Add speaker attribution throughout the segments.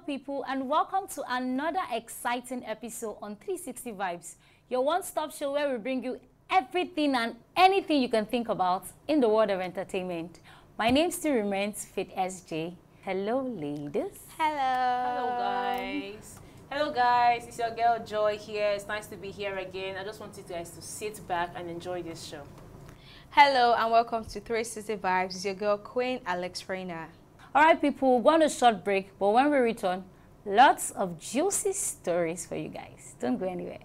Speaker 1: people, and welcome to another exciting episode on 360 Vibes, your one-stop show where we bring you everything and anything you can think about in the world of entertainment. My name still remains Fit SJ. Hello, ladies.
Speaker 2: Hello guys. Hello guys, it's your girl Joy here. It's nice to be here again. I just want you guys to sit back and enjoy this show.
Speaker 3: Hello and welcome to 360 Vibes. It's your girl Queen Alex Reina.
Speaker 1: All right, people, we're going to short break, but when we return, lots of juicy stories for you guys. Don't go anywhere.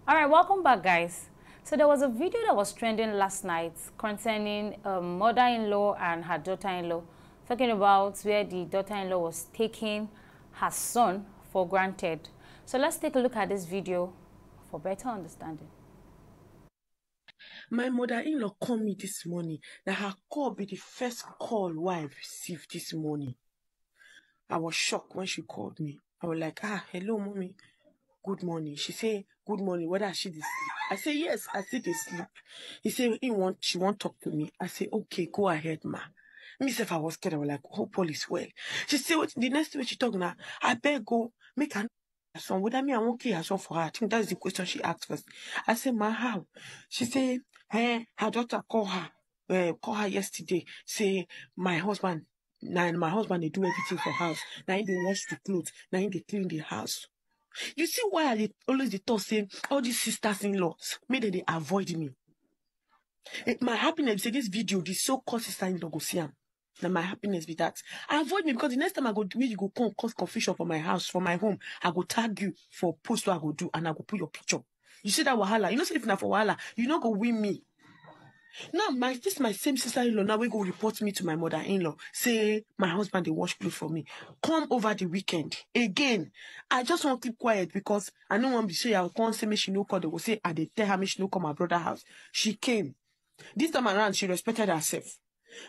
Speaker 1: All right, welcome back, guys. So there was a video that was trending last night concerning a mother-in-law and her daughter-in-law, talking about where the daughter-in-law was taking her son for granted. So let's take a look at this video for better understanding.
Speaker 4: My mother-in-law called me this morning. That her call be the first call I received this morning. I was shocked when she called me. I was like, hello, mommy. Good morning. She said, good morning. Whether she did sleep? I say, yes, I still dey sleep. He said, she want talk to me. I say, okay, go ahead, ma. Myself, I was scared. I was like, hope all is well. She said, the next way she talk now, I better go make her son. Whether me, I won't care son for her. I think that's the question she asked first. I said, ma, how? She said, her daughter called her yesterday. Say, my husband, they do everything for house. Now they wash the clothes. Now they clean the house. You see why I always the thought saying all these sisters-in-laws made they avoid me. My happiness say this video, this so-called sister-in-law go see am. Now my happiness be that. Avoid me because the next time I go do it, you go come cause confusion for my house, for my home. I go tag you for post what I go do and I go put your picture. You see that wahala? You know, say if not for wahala, you not go win me. Now this my same sister-in-law now we go report me to my mother-in-law. Say my husband they wash clothes for me. Come over the weekend. Again, I just want to keep quiet because I don't want to be sure I can't say me she no call. They will say I they tell her me she no come my brother's house. She came. This time around she respected herself.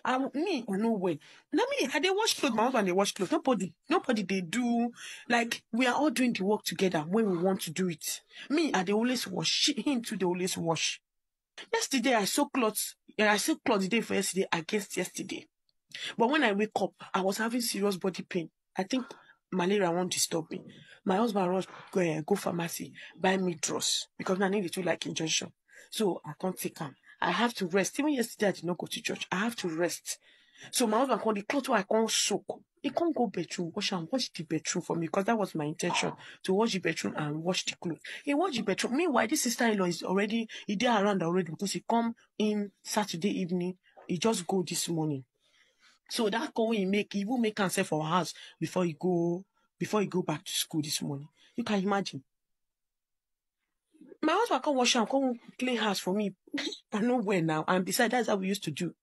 Speaker 4: I no way. Now me, I they wash clothes, my husband they wash clothes. Nobody they do like we are all doing the work together when we want to do it. Me, I they always wash. Him too, they always wash. Yesterday I saw clothes the day for yesterday against yesterday. But when I wake up, I was having serious body pain. I think malaria won't disturb me. My husband rush go pharmacy, buy me drugs because I need it to like injection. So I can't take them. I have to rest. Even yesterday I did not go to church. I have to rest. So my husband called the clothes I can't soak. He can't go bedroom, wash the bedroom for me because that was my intention, to wash the bedroom and wash the clothes. He washed the bedroom. Meanwhile, this sister-in-law is already, he there around already because he come in Saturday evening. He just go this morning. So that call he will make himself for our house before he go back to school this morning. You can imagine. My husband can't wash and come clean house for me. I know where now. And besides, that's how we used to do.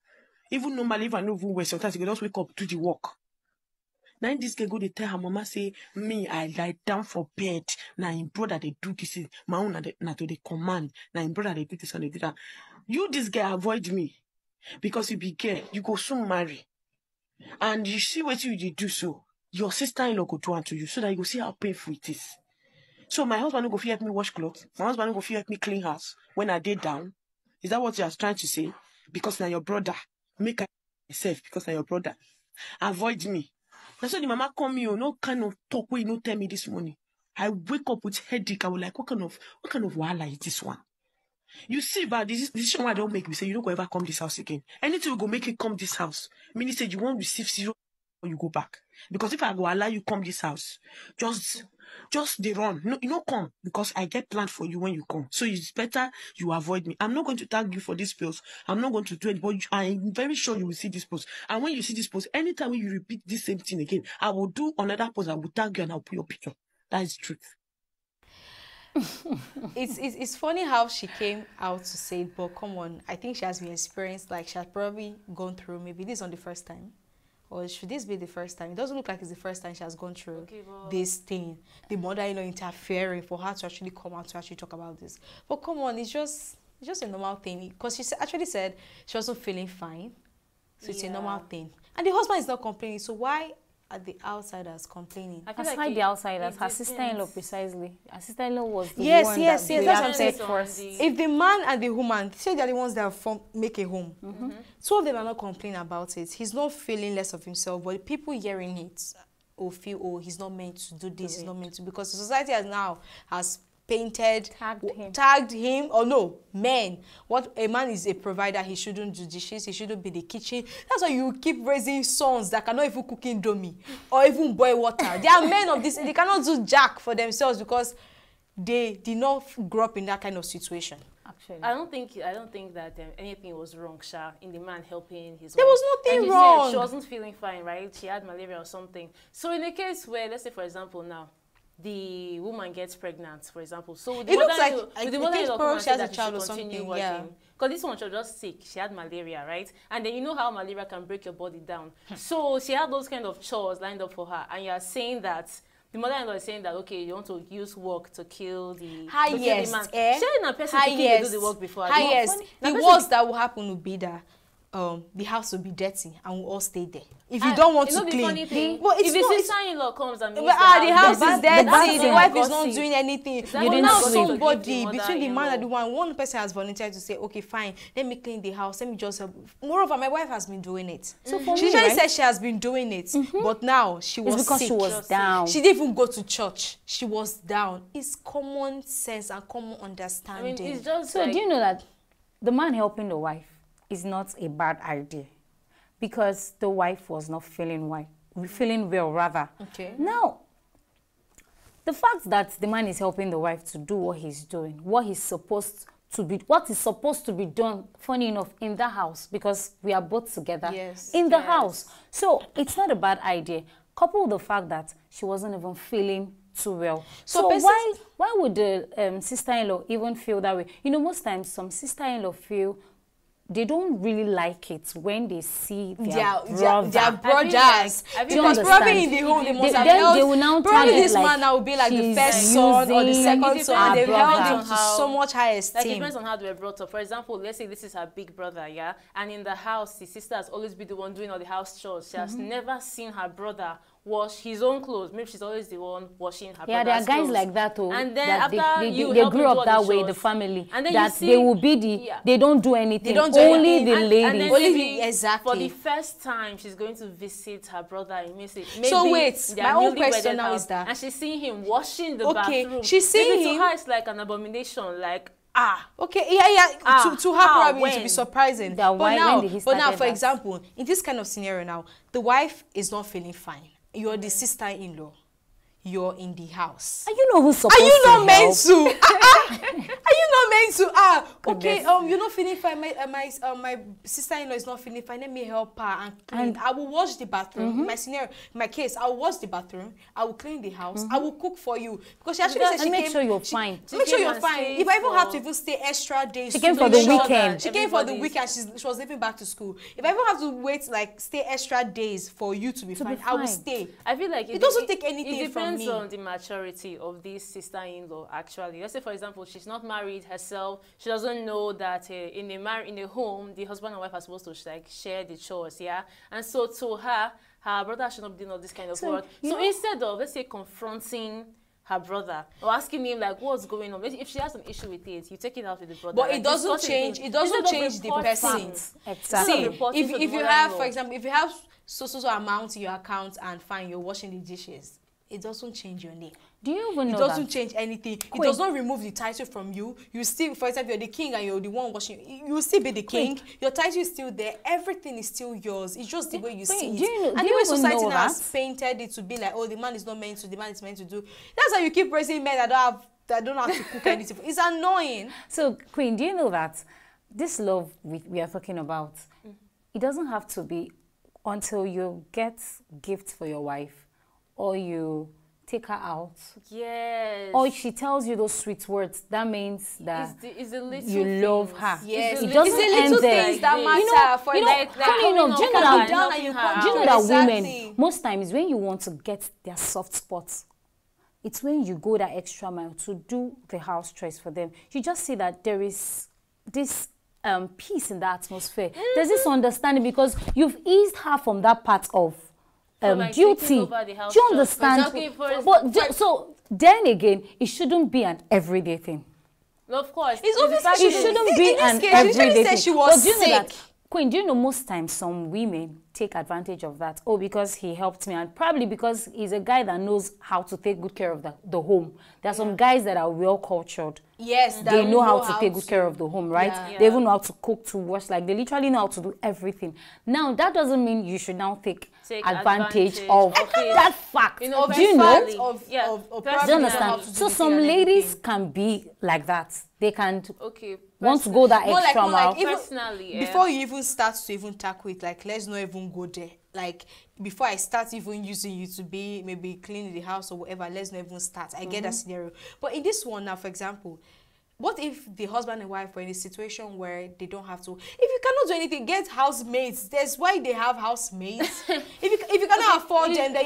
Speaker 4: Even normally, if I know even where, sometimes you can just wake up, do the work. Now this girl go, they tell her mama, say, me, I lie down for bed. Now in brother, they do this. My own, na to the command. Now in brother, they do this and they do that. You, this girl, avoid me. Because you be gay, you go soon marry. And you see what you do so. Your sister-in-law go do unto you so that you go see how painful it is. So my husband will go help me wash clothes. My husband will go help me clean house when I did down. Is that what you are trying to say? Because now your brother. Make myself because I'm your brother. Avoid me. That's why the mama call me, no kind of talk where you no tell me this morning. I wake up with headache. I was like, what kind of wahala is this one? You see, but this decision why I don't make me say you don't go ever come this house again. Anything will go make you come this house. Meaning said you won't receive zero or you go back. Because if I go allow you come this house, just they run. No, you don't come because I get planned for you when you come. So it's better you avoid me. I'm not going to thank you for this post. I'm not going to do it, but I'm very sure you will see this post. And when you see this post, anytime you repeat this same thing again, I will do another post. I will tag you and I'll put your picture. That is the truth.
Speaker 3: It's funny how she came out to say it, but come on, I think she has been experienced, like she has probably gone through, maybe this is on the first time. Or should this be the first time? It doesn't look like it's the first time she has gone through this thing. The mother-in-law interfering for her to actually come out to actually talk about this. But come on, it's just a normal thing. Because she actually said she wasn't feeling fine. So it's a normal thing. And the husband is not complaining. So why are the outsiders complaining?
Speaker 2: I feel
Speaker 1: Aside
Speaker 2: like
Speaker 1: the outsiders,
Speaker 2: it
Speaker 1: her sister-in-law
Speaker 2: depends.
Speaker 1: precisely. Her sister-in-law was the
Speaker 3: Yes,
Speaker 1: one
Speaker 3: yes,
Speaker 1: that
Speaker 3: yes, that's what I'm
Speaker 1: reacted
Speaker 3: saying.
Speaker 1: first.
Speaker 3: If the man and the woman say they're the ones that make a home, two of them are not complaining about it. He's not feeling less of himself, but the people hearing it will feel, oh, he's not meant to do this, he's not meant to, because the society has painted, tagged him, or no, men. What a man is a provider, he shouldn't do dishes, he shouldn't be the kitchen. That's why you keep raising sons that cannot even cook indomie or even boil water. They are men of this, they cannot do jack for themselves because they did not grow up in that kind of situation.
Speaker 1: Actually,
Speaker 2: I don't think that anything was wrong, Sha, in the man helping his
Speaker 3: There
Speaker 2: wife.
Speaker 3: was nothing
Speaker 2: Like you
Speaker 3: wrong.
Speaker 2: said, she wasn't feeling fine, right? She had malaria or something. So in a case where, let's say for example now, the woman gets pregnant, for example. So the
Speaker 3: It looks
Speaker 2: mother-in-law-
Speaker 3: like-
Speaker 2: with the
Speaker 3: I
Speaker 2: mother-in-law
Speaker 3: think
Speaker 2: come and
Speaker 3: she
Speaker 2: say
Speaker 3: has a
Speaker 2: that she
Speaker 3: child
Speaker 2: should
Speaker 3: or
Speaker 2: continue
Speaker 3: something,
Speaker 2: working.
Speaker 3: yeah.
Speaker 2: Because this one was just sick. She had malaria, right? And then you know how malaria can break your body down. So she had those kind of chores lined up for her. And you are saying that the mother-in-law is saying that, okay, you want to use work to kill the,
Speaker 3: Highest,
Speaker 2: man.
Speaker 3: eh?
Speaker 2: Sharing a person thinking they do the work before.
Speaker 3: Highest. The worst that will happen will be that the house will be dirty and we'll all stay there. If you don't want to
Speaker 2: the
Speaker 3: clean.
Speaker 2: funny thing,
Speaker 3: Well, it's
Speaker 2: if
Speaker 3: not,
Speaker 2: his sister-in-law comes and meets
Speaker 3: the house
Speaker 1: the
Speaker 3: is dirty,
Speaker 1: bad
Speaker 3: the wife
Speaker 1: thing-
Speaker 3: is not doing anything.
Speaker 2: Exactly.
Speaker 3: But
Speaker 1: You
Speaker 3: now
Speaker 1: didn't sleep.
Speaker 3: somebody,
Speaker 2: Give the
Speaker 3: between the man and the
Speaker 2: mother-in-law.
Speaker 3: one person has volunteered to say, okay, fine, let me clean the house, let me just help. Moreover, my wife has been doing it.
Speaker 1: So for
Speaker 3: She
Speaker 1: me,
Speaker 3: usually
Speaker 1: right?
Speaker 3: said she has been doing it, but now she was
Speaker 1: it's because
Speaker 3: sick.
Speaker 1: she was down.
Speaker 3: She didn't even go to church. She was down. It's common sense and common
Speaker 2: I
Speaker 3: understanding.
Speaker 2: mean, it's just
Speaker 1: So
Speaker 2: like,
Speaker 1: do you know that the man helping the wife is not a bad idea, because the wife was not feeling well rather.
Speaker 3: Okay.
Speaker 1: Now, the fact that the man is helping the wife to do what he's doing, what is supposed to be done, funny enough, in the house, because we are both together
Speaker 3: Yes.
Speaker 1: in the house. So it's not a bad idea. Couple the fact that she wasn't even feeling too well. So why would the sister-in-law even feel that way? You know, most times some sister-in-law feel they don't really like it when they see their brother.
Speaker 3: brothers.
Speaker 2: I feel
Speaker 3: Because
Speaker 1: like-
Speaker 3: probably in the home they must have
Speaker 1: then
Speaker 3: held.
Speaker 1: they will now
Speaker 3: Probably
Speaker 1: target,
Speaker 3: this
Speaker 1: like,
Speaker 3: man now will be like the
Speaker 1: she's
Speaker 3: first son or the
Speaker 1: using
Speaker 3: second
Speaker 2: It
Speaker 3: son.
Speaker 2: depends-
Speaker 3: They've held
Speaker 2: depends
Speaker 3: him
Speaker 2: on
Speaker 3: to
Speaker 2: how-
Speaker 3: so much high
Speaker 2: Like, it
Speaker 3: esteem.
Speaker 2: depends on how they were brought up. For example, let's say this is her big brother, yeah? And in the house, the sister has always been the one doing all the house chores. She has never seen her brother wash his own clothes. Maybe she's always the one washing her
Speaker 1: Yeah, there are
Speaker 2: brother's
Speaker 1: guys
Speaker 2: clothes.
Speaker 1: like that too.
Speaker 2: And then
Speaker 1: that
Speaker 2: after
Speaker 1: they
Speaker 2: you
Speaker 1: grew
Speaker 2: help him do all
Speaker 1: up that way,
Speaker 2: chores.
Speaker 1: the family.
Speaker 2: And then
Speaker 1: that
Speaker 2: you see,
Speaker 1: they will be
Speaker 2: yeah.
Speaker 1: they don't do anything.
Speaker 3: don't do
Speaker 1: Only
Speaker 3: anything.
Speaker 1: the
Speaker 2: And
Speaker 1: ladies.
Speaker 2: then
Speaker 3: Only
Speaker 2: maybe
Speaker 3: exactly.
Speaker 2: for the first time, she's going to visit her brother in Maybe
Speaker 3: So wait,
Speaker 2: their
Speaker 3: my own
Speaker 2: newly
Speaker 3: question
Speaker 2: wedded
Speaker 3: now
Speaker 2: house,
Speaker 3: is that-
Speaker 2: and she's seeing him washing the
Speaker 3: Okay,
Speaker 2: bathroom.
Speaker 3: she's seeing
Speaker 2: Maybe
Speaker 3: him-
Speaker 2: to her it's like an abomination, like
Speaker 3: Okay, yeah. To her
Speaker 2: how,
Speaker 3: probably it to be
Speaker 2: when?
Speaker 3: surprising.
Speaker 1: That
Speaker 3: But
Speaker 1: why-
Speaker 3: now,
Speaker 1: when did he
Speaker 3: but now,
Speaker 1: started
Speaker 3: for
Speaker 1: that?
Speaker 3: example, in this kind of scenario now, the wife is not feeling fine. You're the sister-in-law. You're in the house.
Speaker 1: Are you know who's supposed
Speaker 3: Are you
Speaker 1: to
Speaker 3: not meant
Speaker 1: help?
Speaker 3: to? Are you not meant to? Okay.
Speaker 1: Goodness.
Speaker 3: You're not feeling fine. My sister-in-law is not feeling fine. Let me help her and clean.
Speaker 1: And-
Speaker 3: I will wash the bathroom. In my scenario, in my case, I will wash the bathroom. I will clean the house. I will cook for you because she actually said
Speaker 1: And
Speaker 3: she
Speaker 1: make
Speaker 3: came.
Speaker 1: sure you're
Speaker 3: she-
Speaker 1: fine.
Speaker 3: Make sure
Speaker 2: came
Speaker 3: you're
Speaker 2: and
Speaker 3: fine.
Speaker 2: stayed
Speaker 3: If I even have to
Speaker 2: for-
Speaker 3: even stay extra days,
Speaker 1: She came
Speaker 3: to
Speaker 1: for
Speaker 3: make
Speaker 1: the
Speaker 3: sure
Speaker 1: weekend.
Speaker 3: that- She came for the
Speaker 2: Everybody's-
Speaker 3: weekend. She was leaving back to school. If I even have to wait, like stay extra days for you to be fine, I will
Speaker 1: fine.
Speaker 3: stay.
Speaker 2: I feel like
Speaker 3: It doesn't take anything
Speaker 2: it
Speaker 3: from
Speaker 2: depends
Speaker 3: me.
Speaker 2: on the maturity of this sister-in-law. Actually, let's say for example, she's not married herself. She doesn't know that in a home, the husband and wife are supposed to like share the chores, yeah. And so to her brother should not be doing all this kind of
Speaker 1: So,
Speaker 2: work.
Speaker 1: you
Speaker 2: So
Speaker 1: know-
Speaker 2: instead of, let's say, confronting her brother or asking him like what's going on, if she has an issue with it, you take it out with the brother.
Speaker 3: But
Speaker 2: like,
Speaker 3: it doesn't
Speaker 2: discuss
Speaker 3: change.
Speaker 2: with him.
Speaker 3: It doesn't
Speaker 2: Instead of
Speaker 3: change the
Speaker 2: reporting.
Speaker 3: person.
Speaker 1: Exactly.
Speaker 3: See,
Speaker 2: reporting to the
Speaker 3: if you have,
Speaker 2: mother-in-law.
Speaker 3: for example, if you have so amount in your account and fine, you're washing the dishes, it doesn't change your name.
Speaker 1: Do you even
Speaker 3: It
Speaker 1: know
Speaker 3: doesn't
Speaker 1: that?
Speaker 3: change anything. It
Speaker 1: Queen.
Speaker 3: does not remove the title from you. You still, for example, you're the king and you're the one washing. You will still be the king. Your title is still there. Everything is still yours. It's just the way you see it.
Speaker 1: do you know-
Speaker 3: And
Speaker 1: do
Speaker 3: the
Speaker 1: you
Speaker 3: way
Speaker 1: even
Speaker 3: society
Speaker 1: know
Speaker 3: now has
Speaker 1: that?
Speaker 3: painted it to be like, oh, the man is not meant to. The man is meant to do. That's how you keep praising men that don't have to cook anything. It's annoying.
Speaker 1: So, Queen, do you know that this love we are talking about, it doesn't have to be until you get gifts for your wife or you take her out
Speaker 2: Yes.
Speaker 1: or she tells you those sweet words. That means that
Speaker 2: It's the little
Speaker 1: you love
Speaker 2: things.
Speaker 1: her.
Speaker 3: Yes,
Speaker 1: It
Speaker 3: it's
Speaker 1: doesn't
Speaker 3: the little
Speaker 1: end there.
Speaker 3: things that
Speaker 2: You
Speaker 3: matter.
Speaker 2: know-
Speaker 3: for
Speaker 1: you know,
Speaker 3: like,
Speaker 1: funny enough, do you know
Speaker 3: calm
Speaker 1: that-
Speaker 3: down and you come
Speaker 1: Do you know
Speaker 3: to
Speaker 1: that
Speaker 3: exactly.
Speaker 1: women, most times when you want to get their soft spots, it's when you go that extra mile to do the house chores for them. You just see that there is this peace in the atmosphere. There's this understanding because you've eased her from that part of
Speaker 2: like
Speaker 1: duty.
Speaker 2: taking over the house
Speaker 1: Do you
Speaker 2: chores.
Speaker 1: understand?
Speaker 2: Okay,
Speaker 1: So then again, it shouldn't be an everyday thing.
Speaker 2: No, of course.
Speaker 3: It's
Speaker 2: The
Speaker 3: obviously
Speaker 2: fact
Speaker 1: It
Speaker 2: is-
Speaker 1: shouldn't be
Speaker 3: in this
Speaker 1: an
Speaker 3: case, she literally
Speaker 1: everyday
Speaker 3: said
Speaker 1: thing.
Speaker 3: she was
Speaker 1: But do you know that,
Speaker 3: sick.
Speaker 1: Queen, do you know most times some women take advantage of that? Oh, because he helped me, and probably because he's a guy that knows how to take good care of the home. There are some guys that are well cultured.
Speaker 3: Yes,
Speaker 1: They know how to take good care of the home, right?
Speaker 3: Yeah.
Speaker 1: They even know how to cook, to wash, like they literally know how to do everything. Now, that doesn't mean you should now take advantage of
Speaker 2: of it.
Speaker 1: that fact.
Speaker 2: You know,
Speaker 1: Do you know?
Speaker 2: personally,
Speaker 3: Of
Speaker 2: yeah,
Speaker 3: probably
Speaker 1: Do you
Speaker 2: personally,
Speaker 3: not how
Speaker 1: understand?
Speaker 3: to do
Speaker 1: So
Speaker 3: the
Speaker 1: some
Speaker 3: thing and
Speaker 1: ladies
Speaker 3: everything.
Speaker 1: can be like that. They can
Speaker 2: Okay.
Speaker 1: want to go that
Speaker 3: More
Speaker 1: extra
Speaker 3: more
Speaker 1: mile.
Speaker 3: even
Speaker 2: Personally, yeah.
Speaker 3: before you even start to even tackle it, like let's not even go there. Like before I start even using you to be maybe cleaning the house or whatever, let's not even start. I get that scenario. But in this one now, for example, what if the husband and wife were in a situation where they don't have to? If you cannot do anything, get housemates. That's why they have housemates. if you cannot afford them, then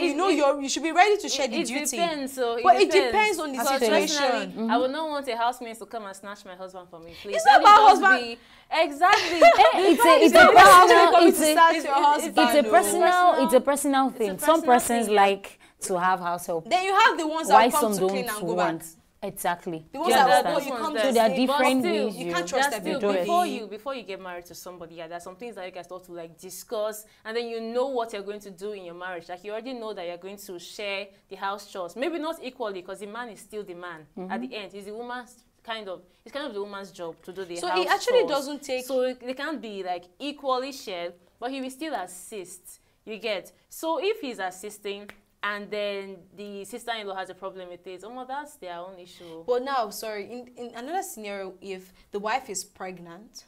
Speaker 3: you should be ready to share the
Speaker 2: It
Speaker 3: duty.
Speaker 2: depends. So
Speaker 3: But it depends on the
Speaker 2: Because
Speaker 3: situation.
Speaker 2: personally, I would not want a housemaid to come and snatch my husband from me. Please.
Speaker 3: It's not
Speaker 2: Let
Speaker 3: about
Speaker 2: it just
Speaker 3: husband.
Speaker 2: Exactly.
Speaker 1: It's a
Speaker 3: not
Speaker 1: personal,
Speaker 3: coming
Speaker 1: it's
Speaker 3: to
Speaker 1: a,
Speaker 3: start
Speaker 2: it's-
Speaker 3: your
Speaker 2: it's-
Speaker 3: husband.
Speaker 1: it's a
Speaker 3: no.
Speaker 1: personal thing. Some
Speaker 2: personal
Speaker 1: persons
Speaker 2: thing, yeah.
Speaker 1: like to have house help.
Speaker 3: Then you have the ones
Speaker 1: Why
Speaker 3: that come
Speaker 1: some
Speaker 3: to clean
Speaker 1: don't
Speaker 3: and go back.
Speaker 1: want? Exactly.
Speaker 3: The ones
Speaker 2: Yeah,
Speaker 3: that
Speaker 2: those
Speaker 3: oh, you
Speaker 2: ones
Speaker 3: come
Speaker 2: that-
Speaker 3: to
Speaker 1: So there are
Speaker 3: stay, but
Speaker 1: different
Speaker 3: still,
Speaker 1: ways
Speaker 3: you can't trust
Speaker 2: That's still
Speaker 3: everybody.
Speaker 2: before you get married to somebody. Yeah, there's some things that you guys start to like discuss, and then you know what you're going to do in your marriage. Like you already know that you're going to share the house chores, maybe not equally, because the man is still the man. At the end, it's the woman's it's kind of the woman's job to do the
Speaker 3: So
Speaker 2: house
Speaker 3: it actually
Speaker 2: chores.
Speaker 3: doesn't take-
Speaker 2: So they can't be like equally shared, but he will still assist. You get. So if he's assisting, and then the sister-in-law has a problem with it, that's their own issue.
Speaker 3: But now, sorry, in another scenario, if the wife is pregnant,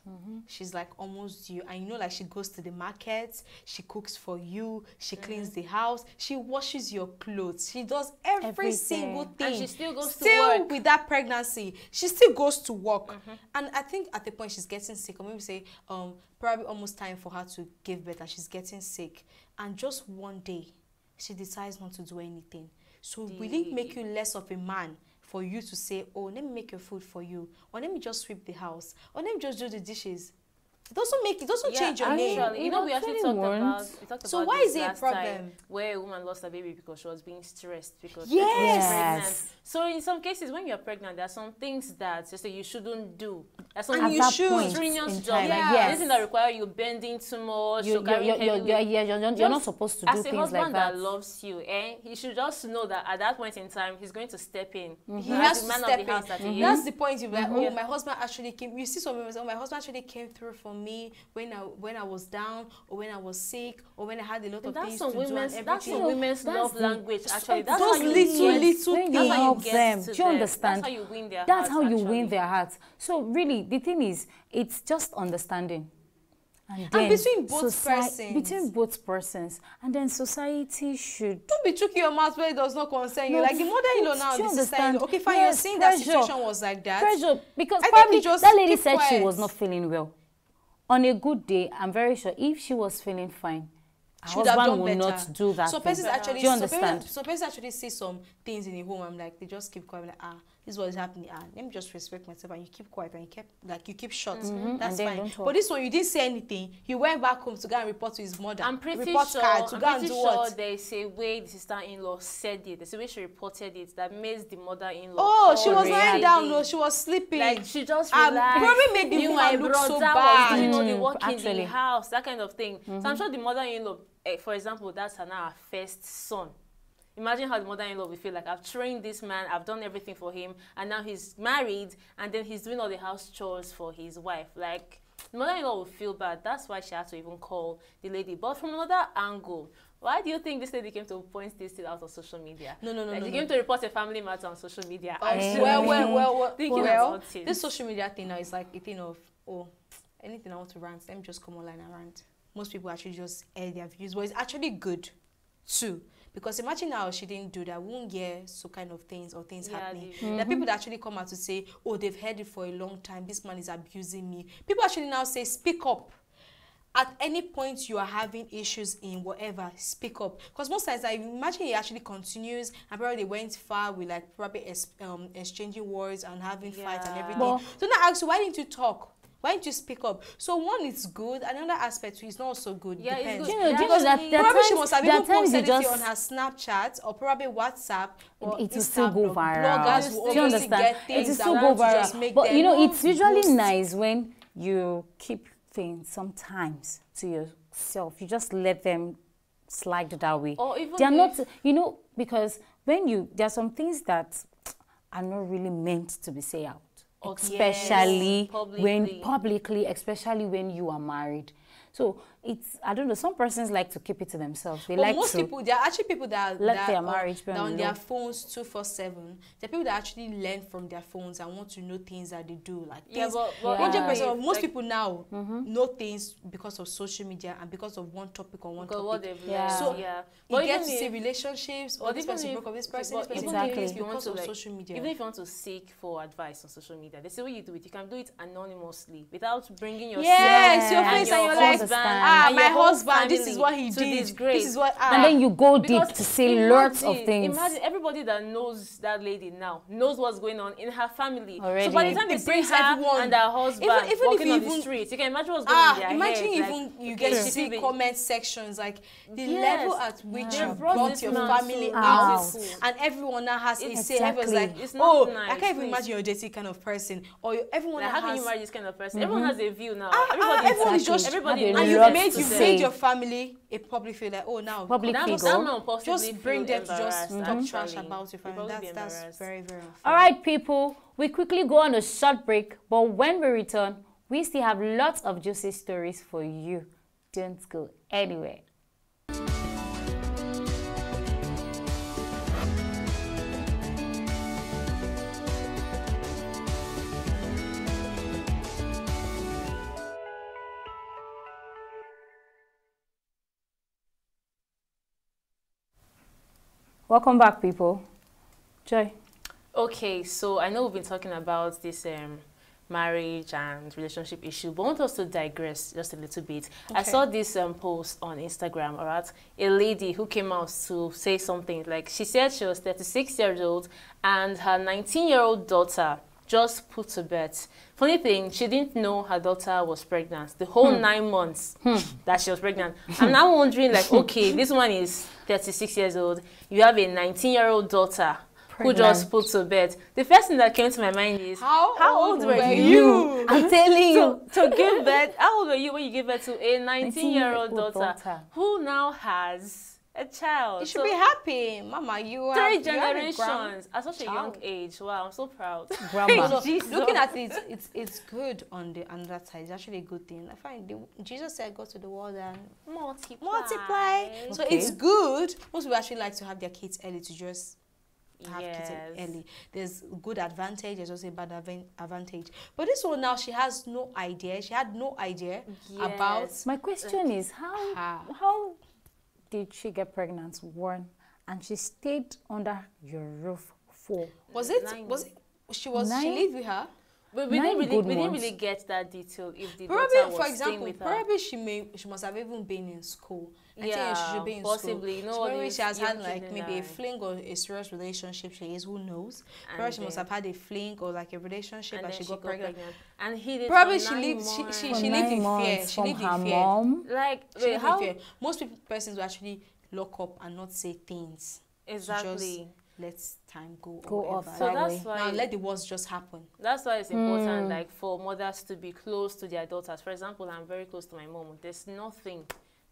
Speaker 3: she's like almost due, and you know, like she goes to the market, she cooks for you, she cleans the house, she washes your clothes, she does every
Speaker 1: Everything.
Speaker 3: single thing.
Speaker 2: And she still goes to
Speaker 3: Still
Speaker 2: work.
Speaker 3: with that pregnancy, she still goes to work. And I think at the point she's getting sick, or maybe say, probably almost time for her to give birth, and she's getting sick. And just one day, she decides not to do anything. So will it make you less of a man for you to say, oh, let me make your food for you, or let me just sweep the house, or let me just do the dishes? It doesn't change your name.
Speaker 2: Actually, we actually talked
Speaker 3: So
Speaker 2: about
Speaker 3: why
Speaker 2: this
Speaker 3: is it a
Speaker 2: last
Speaker 3: problem?
Speaker 2: time, where a woman lost her baby because she was being stressed because
Speaker 3: Yes.
Speaker 2: she was
Speaker 1: Yes.
Speaker 2: pregnant. So in some cases, when you're pregnant, there are some things that you shouldn't do. There's some
Speaker 3: And you
Speaker 1: that
Speaker 3: should.
Speaker 1: point
Speaker 2: strenuous
Speaker 1: in
Speaker 2: job,
Speaker 1: time,
Speaker 2: like
Speaker 3: yes.
Speaker 2: anything that require you bending too much,
Speaker 1: You're not supposed to do
Speaker 2: as a
Speaker 1: things
Speaker 2: husband
Speaker 1: like that.
Speaker 2: loves you, he should just know that at that point in time, he's going to step in.
Speaker 3: He
Speaker 2: As
Speaker 3: has
Speaker 2: the
Speaker 3: to
Speaker 2: man
Speaker 3: step
Speaker 2: of the house
Speaker 3: in.
Speaker 2: that he is.
Speaker 3: That's the point. You're like, oh,
Speaker 2: Yeah.
Speaker 3: my husband actually came. You see some women say, oh, my husband actually came through for me when I was down, or when I was sick, or when I had a lot of
Speaker 2: That's
Speaker 3: things
Speaker 2: some
Speaker 3: to do and
Speaker 2: women's
Speaker 3: everything.
Speaker 2: women's
Speaker 1: That's
Speaker 2: love
Speaker 1: the-
Speaker 2: language. Actually, that's
Speaker 3: those
Speaker 2: how you
Speaker 3: little,
Speaker 2: get-
Speaker 3: little
Speaker 1: when
Speaker 3: things.
Speaker 1: you
Speaker 2: That's how you
Speaker 1: help
Speaker 2: get
Speaker 1: them.
Speaker 2: to
Speaker 1: Do you
Speaker 2: them.
Speaker 1: understand?
Speaker 2: That's how you win their
Speaker 1: That's
Speaker 2: hearts,
Speaker 1: how you
Speaker 2: actually.
Speaker 1: win their hearts. So really, the thing is, it's just understanding.
Speaker 3: And
Speaker 1: then
Speaker 3: between both persons.
Speaker 1: Between both persons. And then society should...
Speaker 3: Don't be choking your mouth where it does not concern you.
Speaker 1: No,
Speaker 3: Like the mother-in-law now,
Speaker 1: do you
Speaker 3: the sister-in-law.
Speaker 1: understand?
Speaker 3: Okay, fine,
Speaker 1: Yes,
Speaker 3: you're saying that
Speaker 1: pressure.
Speaker 3: situation was like that.
Speaker 1: Pressure, because
Speaker 3: I think
Speaker 1: probably
Speaker 3: you just
Speaker 1: that lady
Speaker 3: keep
Speaker 1: said she
Speaker 3: quiet.
Speaker 1: was not feeling well. On a good day, I'm very sure if she was feeling fine, her
Speaker 3: Should have
Speaker 1: husband
Speaker 3: done
Speaker 1: will
Speaker 3: better.
Speaker 1: not do that
Speaker 3: So
Speaker 1: thing.
Speaker 3: persons actually,
Speaker 1: Do you understand?
Speaker 3: So persons actually see some things in the home. I'm like, they just keep quiet. Like, this is what is happening. Let me just respect myself, and you keep quiet, and you keep shut. That's
Speaker 1: And then
Speaker 3: fine.
Speaker 1: don't talk.
Speaker 3: But this one, you didn't say anything. He went back home to go and report to his mother.
Speaker 2: I'm pretty
Speaker 3: report
Speaker 2: sure.
Speaker 3: card to
Speaker 2: I'm
Speaker 3: go and
Speaker 2: pretty
Speaker 3: do
Speaker 2: sure
Speaker 3: what?
Speaker 2: there's a way the sister-in-law said it. There's a way she reported it that makes the mother-in-law.
Speaker 3: Oh, she
Speaker 2: call
Speaker 3: was lying
Speaker 2: the
Speaker 3: down.
Speaker 2: lady.
Speaker 3: No, she was sleeping.
Speaker 2: Like she just relaxed.
Speaker 3: probably made the
Speaker 2: You,
Speaker 3: woman
Speaker 2: my
Speaker 3: look so
Speaker 2: brother
Speaker 3: bad.
Speaker 2: was doing all the work in
Speaker 1: Actually.
Speaker 2: the house, that kind of thing. So I'm sure the mother-in-law, for example, that's now her first son. Imagine how the mother-in-law will feel like, I've trained this man, I've done everything for him, and now he's married, and then he's doing all the house chores for his wife. Like, the mother-in-law will feel bad. That's why she had to even call the lady. But from another angle, why do you think this lady came to point this thing out on social media?
Speaker 3: No.
Speaker 2: Like, she came to report a family matter on social media. Thinking
Speaker 3: well,
Speaker 2: about it.
Speaker 3: this social media thing now is like a thing of, oh, anything I want to rant, let me just come online and rant. Most people actually just air their views, but it's actually good too. Because imagine now she didn't do that, we won't hear so kind of things or things happening. There are people that actually come out to say, oh, they've heard it for a long time, this man is abusing me. People actually now say, speak up. At any point you are having issues in whatever, speak up. Because most times, I imagine it actually continues, and probably they went far with like probably exchanging words and having fights and everything.
Speaker 1: But-
Speaker 3: So now I ask you, why didn't you talk? Why don't you speak up? So one is good, another aspect is not so good.
Speaker 2: Yeah, it's
Speaker 3: Depends.
Speaker 2: good.
Speaker 1: Do you know
Speaker 3: Because
Speaker 1: that there are
Speaker 3: probably she
Speaker 1: times-
Speaker 3: must have
Speaker 1: there are
Speaker 3: even
Speaker 1: times you
Speaker 3: posted it
Speaker 1: just-
Speaker 3: on her Snapchat or probably WhatsApp. Or
Speaker 1: it will still go
Speaker 3: Instagram.
Speaker 1: viral.
Speaker 3: Bloggers
Speaker 1: Do
Speaker 3: will
Speaker 1: you
Speaker 3: obviously
Speaker 1: understand?
Speaker 3: get
Speaker 1: It
Speaker 3: things
Speaker 1: will
Speaker 3: that
Speaker 1: still go
Speaker 3: want to
Speaker 1: viral.
Speaker 3: just make
Speaker 1: But
Speaker 3: them
Speaker 1: you know, it's usually
Speaker 3: boost.
Speaker 1: nice when you keep things sometimes to yourself. You just let them slide that way.
Speaker 2: Or even
Speaker 1: they are not,
Speaker 2: if-
Speaker 1: you know, because when there are some things that are not really meant to be said out. Especially when publicly, especially when you are married. So it's, I don't know, some persons like to keep it to themselves. They
Speaker 3: But
Speaker 1: like
Speaker 3: most
Speaker 1: to
Speaker 3: people, there are actually people that
Speaker 1: let their marriage be
Speaker 3: that
Speaker 1: on
Speaker 3: on
Speaker 1: the
Speaker 3: their
Speaker 1: low.
Speaker 3: phones 247. There are people that actually learn from their phones and want to know things that they do, like
Speaker 2: Yeah,
Speaker 3: things.
Speaker 2: but
Speaker 3: 100% of
Speaker 2: yeah.
Speaker 3: most
Speaker 2: Like-
Speaker 3: people now know things because of social media and because of one topic or one
Speaker 2: Because what
Speaker 3: topic.
Speaker 2: they've
Speaker 1: Yeah.
Speaker 2: learned,
Speaker 3: So
Speaker 2: yeah.
Speaker 3: you
Speaker 2: But
Speaker 3: get
Speaker 2: even
Speaker 3: to see
Speaker 2: if-
Speaker 3: relationships, or
Speaker 2: But
Speaker 3: this
Speaker 2: even
Speaker 3: person
Speaker 2: if-
Speaker 3: broke up, this person,
Speaker 2: but
Speaker 3: this person,
Speaker 2: even
Speaker 1: Exactly.
Speaker 3: this
Speaker 2: if you want
Speaker 3: because
Speaker 2: to,
Speaker 3: of
Speaker 2: like,
Speaker 3: social media.
Speaker 2: even if you want to seek for advice on social media, there's a way you do it. You can do it anonymously without bringing your
Speaker 3: Yes, your
Speaker 1: Yeah.
Speaker 3: face
Speaker 1: And
Speaker 3: and you're
Speaker 1: your
Speaker 3: like,
Speaker 1: husband.
Speaker 3: ah,
Speaker 2: and
Speaker 3: my
Speaker 2: your whole
Speaker 3: husband, this is
Speaker 2: family
Speaker 3: what he
Speaker 2: to
Speaker 3: did.
Speaker 2: disgrace.
Speaker 3: This is what,
Speaker 1: and then you go deep
Speaker 2: Because
Speaker 1: to say lots of
Speaker 2: imagine-
Speaker 1: things.
Speaker 2: Imagine everybody that knows that lady now knows what's going on in her family.
Speaker 1: Already.
Speaker 2: So by the time they
Speaker 3: It
Speaker 2: see
Speaker 3: brings
Speaker 2: her
Speaker 3: everyone-
Speaker 2: and her husband
Speaker 3: Even if
Speaker 2: walking
Speaker 3: you
Speaker 2: on the
Speaker 3: even-
Speaker 2: street, you can imagine what's going on in their
Speaker 3: imagine
Speaker 2: heads.
Speaker 3: even
Speaker 2: Like,
Speaker 3: you
Speaker 2: okay,
Speaker 3: get to
Speaker 2: she
Speaker 3: see
Speaker 2: be-
Speaker 3: comment sections, like the
Speaker 2: Yes.
Speaker 3: level at which
Speaker 2: They
Speaker 3: you
Speaker 2: brought
Speaker 3: brought
Speaker 2: this
Speaker 3: your
Speaker 2: man
Speaker 3: family
Speaker 2: to
Speaker 3: out,
Speaker 2: beautiful.
Speaker 3: and everyone now has a
Speaker 2: It's-
Speaker 3: say. Everyone's like,
Speaker 2: It's not
Speaker 3: oh,
Speaker 2: nice,
Speaker 3: I can't even
Speaker 2: please.
Speaker 3: imagine you're a dating kind of person, or everyone
Speaker 2: Like,
Speaker 3: now
Speaker 2: how can
Speaker 3: has.
Speaker 2: you marry this kind of person? Everyone has a view now.
Speaker 3: Everyone is just
Speaker 2: everybody
Speaker 1: have a
Speaker 3: and
Speaker 2: knows
Speaker 1: lot
Speaker 3: you've
Speaker 2: what
Speaker 3: made
Speaker 2: to
Speaker 3: you've
Speaker 2: say.
Speaker 3: made your family a public figure. Like, oh, now
Speaker 1: Public
Speaker 2: That
Speaker 1: figure.
Speaker 2: man will possibly
Speaker 3: just bring
Speaker 2: feel
Speaker 3: them to just talk
Speaker 2: embarrassed,
Speaker 3: trash
Speaker 2: actually.
Speaker 3: about your
Speaker 2: He'll
Speaker 3: family.
Speaker 2: probably be
Speaker 3: That's
Speaker 2: embarrassed.
Speaker 3: very, very unfair.
Speaker 1: All right, people, we quickly go on a short break, but when we return, we still have lots of juicy stories for you. Don't go anywhere. Welcome back, people. Joy.
Speaker 2: Okay, so I know we've been talking about this marriage and relationship issue, but I want us to digress just a little bit. I
Speaker 3: Okay.
Speaker 2: saw this post on Instagram about a lady who came out to say something. Like, she said she was 36 years old and her 19-year-old daughter just put to bed. Funny thing, she didn't know her daughter was pregnant the whole 9 months that she was pregnant. I'm now wondering, like, okay, this one is 36 years old. You have a 19-year-old daughter who just put to bed. The first thing that came to my mind is,
Speaker 3: How old were
Speaker 2: you?
Speaker 1: I'm telling you.
Speaker 2: To give birth, how old were you when you gave birth to a 19-year-old
Speaker 1: 19-year-old
Speaker 2: daughter
Speaker 1: daughter
Speaker 2: who now has a child?
Speaker 3: You should
Speaker 2: So,
Speaker 3: be happy, Mama. You are
Speaker 2: 3
Speaker 3: you are a
Speaker 2: generations at such a young
Speaker 3: child.
Speaker 2: age. Wow, I'm so proud.
Speaker 1: Grandma.
Speaker 3: So,
Speaker 2: Jesus.
Speaker 3: looking at it, it's good on that side. It's actually a good thing. I find Jesus said, "Go to the world and multiply." So
Speaker 1: Okay.
Speaker 3: it's good. Most people actually like to have their kids early to just have kids
Speaker 2: Yes.
Speaker 3: early. There's good advantage. There's also a bad advantage. But this one now, she has no idea. She had no idea about
Speaker 2: Yes.
Speaker 1: My question is, how did she get pregnant? One, and she stayed under your roof for
Speaker 3: was it she lived with her.
Speaker 2: But
Speaker 1: 9
Speaker 2: we
Speaker 1: good
Speaker 2: didn't
Speaker 1: months.
Speaker 2: really get that detail if the
Speaker 3: Probably,
Speaker 2: daughter was
Speaker 3: for
Speaker 2: staying
Speaker 3: example,
Speaker 2: with her.
Speaker 3: probably she must have even been in school. I think
Speaker 2: Yeah,
Speaker 3: she should be in
Speaker 2: possibly.
Speaker 3: school.
Speaker 2: You know
Speaker 3: So
Speaker 2: what
Speaker 3: probably
Speaker 2: these
Speaker 3: she has had
Speaker 2: young
Speaker 3: like
Speaker 2: children
Speaker 3: maybe a
Speaker 2: are.
Speaker 3: fling or a serious relationship. She is, who knows?
Speaker 2: And
Speaker 3: Probably she must
Speaker 2: then-
Speaker 3: have had a fling or like a relationship and
Speaker 2: then
Speaker 3: she got pregnant.
Speaker 2: And he did
Speaker 3: Probably
Speaker 2: for
Speaker 3: she
Speaker 2: 9
Speaker 3: lived
Speaker 2: months.
Speaker 3: she
Speaker 1: for
Speaker 3: lived
Speaker 1: 9
Speaker 3: in fear.
Speaker 1: months
Speaker 3: She
Speaker 1: from
Speaker 3: lived
Speaker 1: her
Speaker 3: in fear.
Speaker 1: mom?
Speaker 2: Like,
Speaker 3: She
Speaker 2: wait,
Speaker 3: lived
Speaker 2: how?
Speaker 3: in fear. Most persons will actually lock up and not say things.
Speaker 2: Exactly.
Speaker 3: Let time go.
Speaker 1: Go
Speaker 3: or
Speaker 1: off
Speaker 3: whatever.
Speaker 2: So
Speaker 1: that
Speaker 2: that's
Speaker 1: way.
Speaker 2: why
Speaker 3: Now let the worst just happen.
Speaker 2: That's why it's important, like, for mothers to be close to their daughters. For example, I'm very close to my mom. There's nothing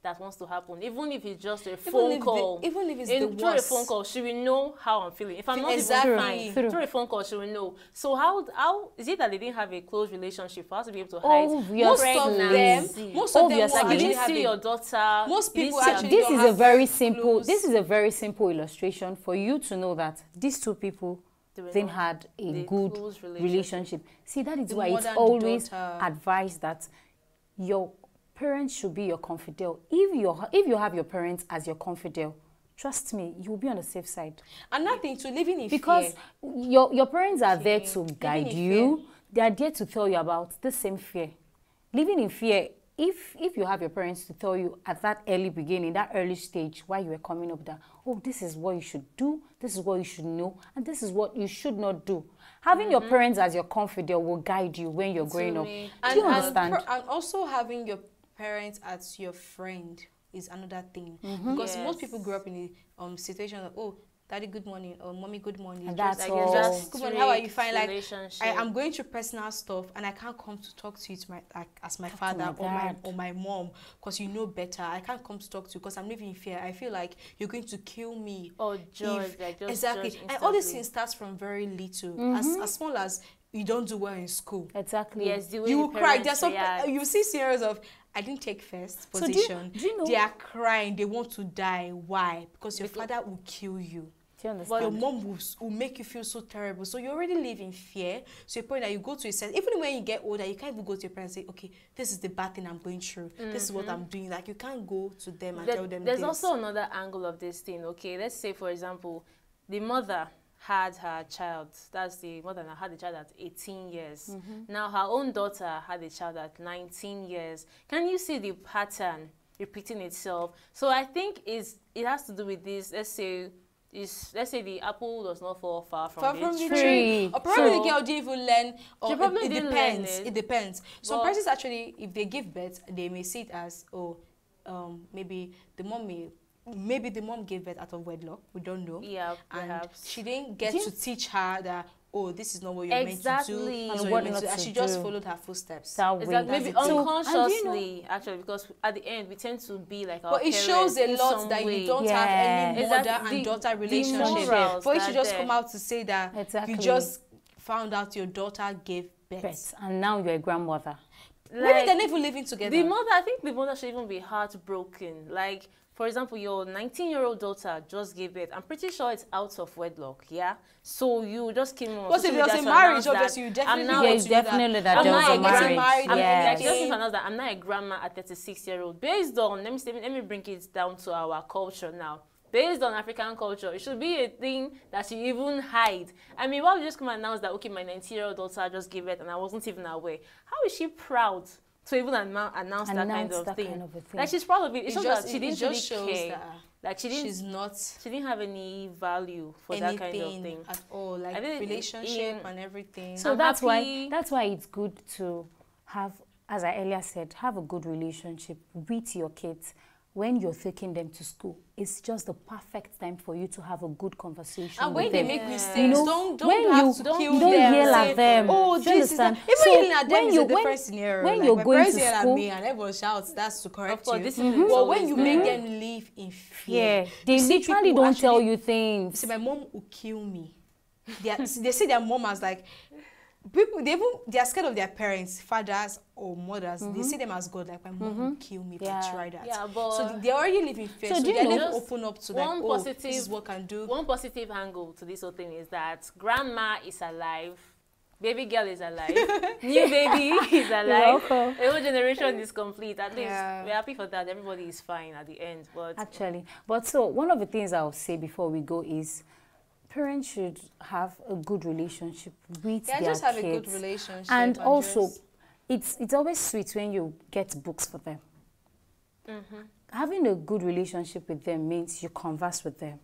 Speaker 2: that wants to happen, even if it's just a phone call.
Speaker 3: Even if it's
Speaker 2: In,
Speaker 3: the
Speaker 2: through a
Speaker 3: worst.
Speaker 2: phone call, she will know how I'm feeling. If I'm not
Speaker 3: Exactly.
Speaker 2: even fine,
Speaker 1: True.
Speaker 2: through a phone call, she will know. So how is it that they didn't have a close relationship for us to be able to hide?
Speaker 3: Most of them
Speaker 2: Pregnancy.
Speaker 3: will
Speaker 1: Obviously.
Speaker 2: Like, you
Speaker 3: actually
Speaker 2: didn't
Speaker 3: have
Speaker 2: see
Speaker 3: a
Speaker 2: your daughter.
Speaker 3: Most
Speaker 2: you didn't
Speaker 3: people
Speaker 2: see her-
Speaker 3: actually
Speaker 1: This
Speaker 3: don't
Speaker 1: is a
Speaker 3: have
Speaker 1: very
Speaker 3: close-
Speaker 1: simple. This is a very simple illustration for you to know that these two people
Speaker 2: They were
Speaker 1: then
Speaker 2: not-
Speaker 1: had a
Speaker 2: they
Speaker 1: good
Speaker 2: close
Speaker 1: relationship. See, that is
Speaker 3: The
Speaker 1: why it's
Speaker 3: mother and the
Speaker 1: always
Speaker 3: daughter.
Speaker 1: advised that your parents should be your confidant. If you have your parents as your confidant, trust me, you will be on the safe side.
Speaker 3: And nothing to living in
Speaker 1: Because
Speaker 3: fear.
Speaker 1: your parents are there to guide
Speaker 3: in
Speaker 1: you. They are there to tell you about the same fear. Living in fear if you have your parents to tell you at that early beginning, that early stage, while you were coming up, that, oh, this is what you should do, this is what you should know, and this is what you should not do. Having your parents as your confidant will guide you when you're growing up. Do you understand?
Speaker 3: And also having your parents as your friend is another thing. Because most people grow up in a situation of, oh, daddy, good morning, or mommy, good morning.
Speaker 1: And that's
Speaker 3: like,
Speaker 1: all.
Speaker 3: just, good morning, how are you? Fine. Like,
Speaker 2: Relationship.
Speaker 3: I'm going through personal stuff, and I can't come to talk to you as my father or my mom, because you know better. I can't come to talk to you because I'm living in fear. I feel like you're going to kill me.
Speaker 2: Or judge, like just
Speaker 3: exactly.
Speaker 2: Judge
Speaker 3: and all these things starts from very little, as small as you don't do well in school.
Speaker 1: Exactly.
Speaker 2: Yes, the way
Speaker 3: You
Speaker 2: the
Speaker 3: will cry.
Speaker 2: parents
Speaker 3: There's some
Speaker 2: react.
Speaker 3: you see scenarios of, I didn't take first
Speaker 1: So
Speaker 3: position.
Speaker 1: do you know?
Speaker 3: They are crying. They want to die. Why? Because your father will kill you.
Speaker 1: Do you understand?
Speaker 3: Your mom will make you feel so terrible. So you already live in fear. So you point that you go to a sense. Even when you get older, you can't even go to your parents and say, okay, this is the bad thing I'm going through. This is what I'm doing. Like, you can't go to them and tell them
Speaker 2: There's
Speaker 3: this.
Speaker 2: also another angle of this thing, okay? Let's say, for example, the mother had her child. That's the mother that had the child at 18 years. Now, her own daughter had a child at 19 years. Can you see the pattern repeating itself? So I think it has to do with this. Let's say the apple does not fall far from the tree.
Speaker 3: Or probably the girl didn't even learn. Or
Speaker 2: She probably
Speaker 3: it
Speaker 2: didn't
Speaker 3: depends.
Speaker 2: learn it.
Speaker 3: It depends. Some
Speaker 2: But-
Speaker 3: persons actually, if they give birth, they may see it as, maybe the mom gave birth out of wedlock. We don't know.
Speaker 2: Yeah,
Speaker 3: And
Speaker 2: perhaps.
Speaker 3: she didn't get to teach her that, oh, this is not what you're
Speaker 2: Exactly.
Speaker 3: meant to do.
Speaker 2: And
Speaker 3: this is
Speaker 1: what
Speaker 3: what you're
Speaker 1: not
Speaker 3: meant to do. And
Speaker 1: to
Speaker 3: she just
Speaker 1: do.
Speaker 3: followed her footsteps.
Speaker 1: That way.
Speaker 2: Exactly. Maybe
Speaker 3: That's it.
Speaker 2: unconsciously, actually, because at the end we tend to be like our
Speaker 3: But it
Speaker 2: parents
Speaker 3: shows a
Speaker 2: in
Speaker 3: lot
Speaker 2: some
Speaker 3: that
Speaker 2: way.
Speaker 3: you don't have
Speaker 1: Yeah.
Speaker 3: any mother
Speaker 2: Exactly.
Speaker 3: and daughter
Speaker 2: The
Speaker 3: relationship.
Speaker 2: morals
Speaker 3: For you to
Speaker 2: that
Speaker 3: just
Speaker 2: there.
Speaker 3: come out to say that
Speaker 1: Exactly.
Speaker 3: you just found out your daughter gave birth.
Speaker 1: Pets, and now you're a grandmother.
Speaker 3: Maybe
Speaker 2: Like,
Speaker 3: they're not even living together.
Speaker 2: the mother, I think the mother should even be heartbroken. Like, for example, your 19-year-old daughter just gave birth. I'm pretty sure it's out of wedlock, yeah? So you just came on.
Speaker 3: Because if
Speaker 2: social
Speaker 3: there was
Speaker 2: media
Speaker 3: a
Speaker 2: to
Speaker 3: marriage,
Speaker 2: announce that
Speaker 3: obviously, you definitely
Speaker 2: I'm now-
Speaker 3: want
Speaker 1: Yeah,
Speaker 3: to
Speaker 1: it's
Speaker 3: do that.
Speaker 1: definitely that
Speaker 2: I'm
Speaker 1: there was
Speaker 2: not
Speaker 1: a
Speaker 2: a
Speaker 1: marriage.
Speaker 3: married,
Speaker 2: I'm
Speaker 1: Yes.
Speaker 2: just to announce that I'm not a grandma at 36-year-old. Based on, let me bring it down to our culture now. Based on African culture, it should be a thing that you even hide. I mean, why would you just come and announce that, okay, my 19-year-old daughter just gave birth and I wasn't even aware? How is she proud to even announce that kind of thing? Like, she's proud of it. It's just that she didn't really care. Like, she didn't have any value for that kind of thing
Speaker 3: at all, like relationship and everything.
Speaker 1: So
Speaker 2: I'm
Speaker 1: that's
Speaker 2: happy.
Speaker 1: why it's good to have, as I earlier said, have a good relationship with your kids. When you're taking them to school, it's just the perfect time for you to have a good conversation
Speaker 3: And
Speaker 1: with
Speaker 3: when
Speaker 1: them.
Speaker 3: they make mistakes,
Speaker 1: You know,
Speaker 3: don't
Speaker 1: when
Speaker 3: have
Speaker 1: you
Speaker 3: to
Speaker 1: don't
Speaker 3: kill them.
Speaker 1: yell
Speaker 3: Say,
Speaker 1: at them.
Speaker 3: oh,
Speaker 1: Do you
Speaker 3: this is that.
Speaker 1: understand?
Speaker 3: Even
Speaker 1: So
Speaker 3: yelling at them
Speaker 1: when
Speaker 3: is
Speaker 1: you-
Speaker 3: a different
Speaker 1: when-
Speaker 3: scenario.
Speaker 1: when
Speaker 3: Like,
Speaker 1: you're
Speaker 3: my
Speaker 1: going
Speaker 3: parents
Speaker 1: to
Speaker 3: yell at
Speaker 1: school-
Speaker 3: me and everyone shouts, that's to correct
Speaker 2: course,
Speaker 3: you.
Speaker 2: discipline is
Speaker 3: But
Speaker 2: always
Speaker 3: when you
Speaker 2: there.
Speaker 3: make them live in fear,
Speaker 1: Yeah, they
Speaker 3: you see
Speaker 1: literally
Speaker 3: people
Speaker 1: don't tell
Speaker 3: actually-
Speaker 1: you things.
Speaker 3: See, my mom will kill me. They see their mom as like, people, they are scared of their parents, fathers or mothers. They see them as God. Like, my mom will kill me if I
Speaker 1: Yeah.
Speaker 3: try that.
Speaker 2: Yeah, but-
Speaker 3: so they already live in fear.
Speaker 1: So
Speaker 3: So,
Speaker 1: do you
Speaker 3: they're
Speaker 1: know-
Speaker 3: never open up to like,
Speaker 2: One
Speaker 3: oh,
Speaker 2: positive-
Speaker 3: this is what I can do.
Speaker 2: One positive angle to this whole thing is that grandma is alive, baby girl is alive, new baby is alive,
Speaker 1: welcome.
Speaker 2: the whole generation is complete. At least
Speaker 3: Yeah.
Speaker 2: we're happy for that. Everybody is fine at the end. But
Speaker 1: Actually, but so one of the things I'll say before we go is parents should have a good relationship with
Speaker 3: Yeah,
Speaker 1: their
Speaker 3: just have
Speaker 1: kids.
Speaker 3: a good relationship.
Speaker 1: And also,
Speaker 3: just-
Speaker 1: it's always sweet when you get books for them. Having a good relationship with them means you converse with them,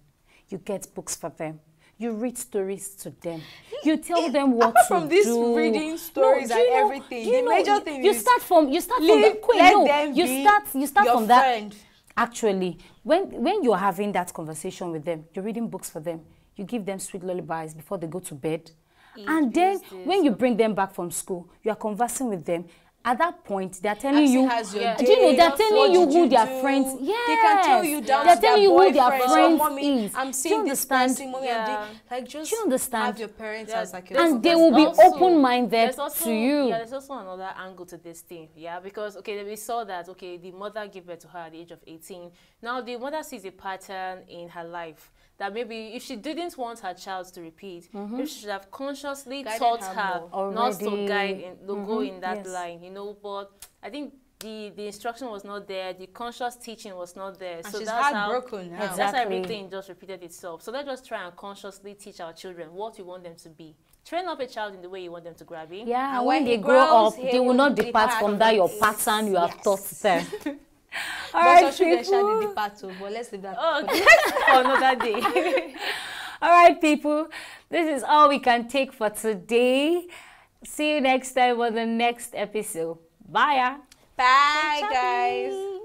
Speaker 1: you get books for them, you read stories to them, you tell them what
Speaker 3: apart
Speaker 1: to
Speaker 3: from this
Speaker 1: do.
Speaker 3: reading stories
Speaker 1: do
Speaker 3: and
Speaker 1: you know-
Speaker 3: everything,
Speaker 1: do you
Speaker 3: the
Speaker 1: know,
Speaker 3: major thing
Speaker 1: you
Speaker 3: is
Speaker 1: start from
Speaker 3: let them
Speaker 1: you
Speaker 3: be
Speaker 1: start
Speaker 3: your
Speaker 1: from that.
Speaker 3: friend.
Speaker 1: Actually, when you're having that conversation with them, you're reading books for them, you give them sweet lullabies before they go to bed. And then when you bring them back from school, you are conversing with them. At that point, they're telling
Speaker 3: Asking
Speaker 1: you,
Speaker 3: how's your
Speaker 1: do you know,
Speaker 3: day?
Speaker 1: they're
Speaker 3: What
Speaker 1: telling you
Speaker 3: did
Speaker 1: who
Speaker 3: you
Speaker 1: their
Speaker 3: do?
Speaker 1: friends, yes.
Speaker 3: They can tell you down
Speaker 1: They're
Speaker 3: to
Speaker 1: telling you who their
Speaker 3: boyfriends, or
Speaker 1: friends
Speaker 3: mommy,
Speaker 1: is.
Speaker 3: I'm
Speaker 1: Do you
Speaker 3: seeing this
Speaker 1: understand?
Speaker 3: person, mommy,
Speaker 2: Yeah.
Speaker 3: like just
Speaker 1: Do you understand?
Speaker 3: have your parents
Speaker 2: Yeah,
Speaker 3: as like your
Speaker 1: And they
Speaker 2: there's
Speaker 1: will be
Speaker 2: also-
Speaker 1: open-minded
Speaker 2: there's also-
Speaker 1: to you.
Speaker 2: Yeah, there's also another angle to this thing, yeah, because, okay, we saw that, okay, the mother gave birth to her at the age of 18. Now, the mother sees a pattern in her life that maybe if she didn't want her child to repeat, maybe she should have consciously
Speaker 3: Guided
Speaker 2: taught
Speaker 3: her
Speaker 2: her
Speaker 3: more.
Speaker 2: not to
Speaker 1: Already.
Speaker 2: guide, to go in that
Speaker 1: yes.
Speaker 2: line, you know, but I think the instruction was not there, the conscious teaching was not there.
Speaker 3: And
Speaker 2: So
Speaker 3: she's
Speaker 2: that's
Speaker 3: heartbroken now.
Speaker 2: That's how
Speaker 1: Exactly.
Speaker 2: everything just repeated itself. So let's just try and consciously teach our children what we want them to be. Train up a child in the way you want them to grab it.
Speaker 1: Yeah,
Speaker 3: And
Speaker 1: and
Speaker 3: when
Speaker 1: when
Speaker 3: he
Speaker 1: they grow
Speaker 3: grows,
Speaker 1: up,
Speaker 3: he
Speaker 1: they will
Speaker 3: will
Speaker 1: not depart
Speaker 3: depart
Speaker 1: from that your
Speaker 3: from it.
Speaker 1: pattern you have
Speaker 3: Yes.
Speaker 1: taught them. All
Speaker 3: But
Speaker 1: right,
Speaker 3: some children shall
Speaker 1: people.
Speaker 3: the depart too, but let's leave that.
Speaker 2: Okay, for another day.
Speaker 1: All right, people. This is all we can take for today. See you next time on the next episode. Bye.
Speaker 3: Bye, guys.